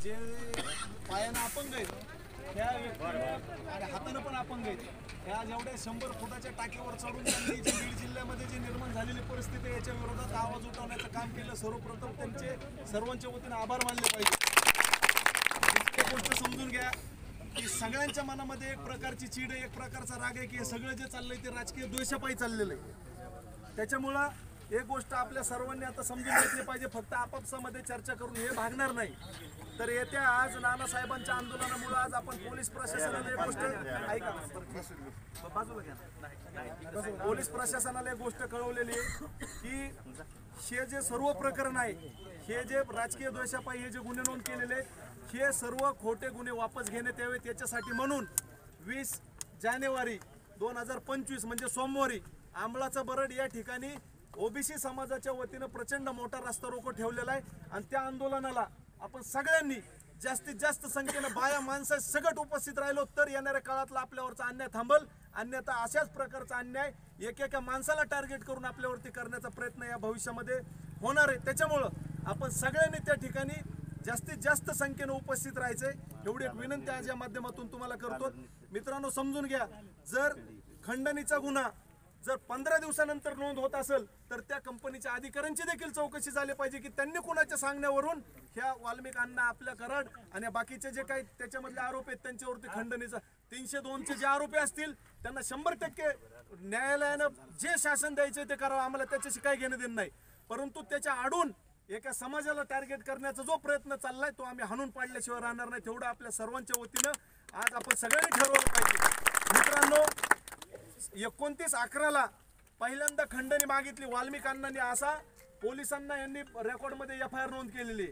जे पायानं अपंग आहेत त्या व्यक्ती आणि हातानं पण अपंग आहेत, ह्या जेवढ्या 100 फुटाच्या टाकीवर चढून त्यांनी जे बीड जिल्ह्यामध्ये जी निर्माण झालेली परिस्थिती आहे याच्या विरोधात आवाज उठवण्याचं काम केलं. सर्वप्रथम त्यांचे सर्वांच्या वतीने आभार मानले पाहिजे. एक गोष्ट समजून घ्या की सगळ्यांच्या मनामध्ये एक प्रकारची चीड आहे, एक प्रकारचा राग आहे की हे सगळं जे चाललंय ते राजकीय द्वेषापायी चाललेलं आहे. त्याच्यामुळं एक गोष्ट आपल्या सर्वांनी आता समजून घेतली पाहिजे, फक्त आपापसामध्ये चर्चा करून हे भागणार नाही. तर येत्या आज नानासाहेबांच्या आंदोलनामुळे आज आपण पोलीस प्रशासनाला एक गोष्ट ऐका, बाजूला घ्या. पोलीस प्रशासनाला एक गोष्ट कळवलेली आहे की हे जे सर्व प्रकरण आहे, हे जे राजकीय द्वेषापायी हे जे गुन्हे नोंद केलेले आहेत, हे सर्व खोटे गुन्हे वापस घेण्यात यावेत. याच्यासाठी म्हणून 20 जानेवारी 2025 म्हणजे सोमवारी आंबळाचा बरड या ठिकाणी ओबीसी समाजाच्या वतीनं प्रचंड मोठा रस्ता रोको ठेवलेला आहे. आणि त्या आंदोलनाला आपण सगळ्यांनी जास्तीत जास्त संख्येनं बाया माणसं सगळं उपस्थित राहिलो तर येणाऱ्या काळातला आपल्यावरचा अन्याय थांबल. अन्यथा अशाच प्रकारचा अन्याय एकेका माणसाला टार्गेट करून आपल्यावरती करण्याचा प्रयत्न या भविष्यामध्ये होणार आहे. त्याच्यामुळं आपण सगळ्यांनी त्या ठिकाणी जास्तीत जास्त संख्येनं उपस्थित राहायचंय एवढी एक विनंती आज या माध्यमातून तुम्हाला करतो. मित्रांनो, समजून घ्या, जर खंडणीचा गुन्हा जर 15 दिवसानंतर नोंद होत असेल तर त्या कंपनीच्या अधिकाऱ्यांची देखील चौकशी झाली पाहिजे की त्यांनी कुणाच्या सांगण्यावरून ह्या वाल्मिक अण्णा आपल्या कराड आणि बाकीचे जे काही त्याच्यामधले आरोप आहेत त्यांच्यावरती खंडणीचा 302चे जे आरोपी असतील त्यांना 100% न्यायालयानं जे शासन द्यायचे ते करावं. आम्हाला त्याच्याशी काही घेणं देणं नाही. परंतु त्याच्या आडून एका समाजाला टार्गेट करण्याचा जो प्रयत्न चाललाय तो आम्ही हाणून पाडल्याशिवाय राहणार नाही. तेवढं आपल्या सर्वांच्या वतीनं आज आपण सगळ्यांनी ठरवलं पाहिजे. मित्रांनो, 29/11 पहिल्यांदा खंडणी मागितली वाल्मिक अण्णांनी, असा पोलिसांना यांनी रेकॉर्डमध्ये FIR नोंद केलेली.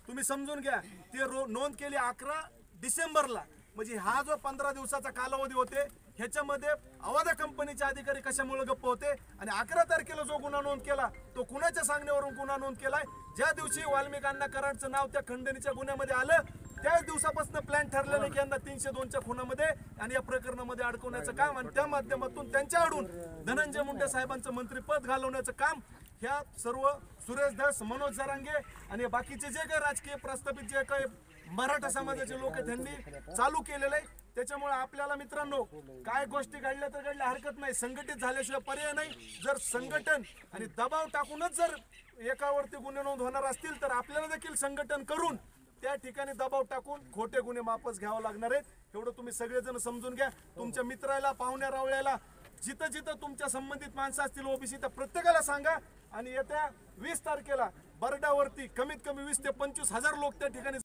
तुम्ही समजून घ्या, ते नोंद केली 11 डिसेंबरला. म्हणजे हा जो 15 दिवसाचा कालावधी होते ह्याच्यामध्ये अवादा कंपनीचे अधिकारी कशामुळे गप्प होते आणि 11 तारखेला जो गुन्हा नोंद केला तो कुणाच्या सांगण्यावरून गुन्हा नोंद केलाय. ज्या दिवशी वाल्मिक अण्णा कराडचं नाव त्या खंडणीच्या गुन्ह्यामध्ये आलं त्याच दिवसापासून प्लॅन ठरलेलं की यांना 302च्या खुनामध्ये आणि या प्रकरणामध्ये अडकवण्याचं काम आणि त्या माध्यमातून त्यांच्या आडून धनंजय मुंडे साहेबांचं मंत्रिपद घालवण्याचं काम ह्या सर्व सुरेश धस, मनोज जरांगे आणि बाकीचे जे काही राजकीय प्रस्थापित जे काही मराठा समाजाचे लोक त्यांनी चालू केलेलं आहे. त्याच्यामुळे आपल्याला मित्रांनो काय गोष्टी घडल्या तर घडल्या हरकत नाही, संघटित झाल्याशिवाय पर्याय नाही. जर संघटन आणि दबाव टाकूनच जर एकावरती गुन्हे नोंद होणार असतील तर आपल्याला देखील संघटन करून त्या ठिकाणी दबाव टाकून खोटे गुन्हे वापस घ्यावं लागणार आहेत. एवढं तुम्ही सगळेजण समजून घ्या. तुमच्या मित्राला, पाहुण्या रावळ्याला, जिथं जिथं तुमच्या संबंधित माणसं असतील ओबीसी त्या प्रत्येकाला सांगा. आणि येत्या 20 तारखेला बरडावरती कमीत कमी 20 ते 25 हजार लोक त्या ठिकाणी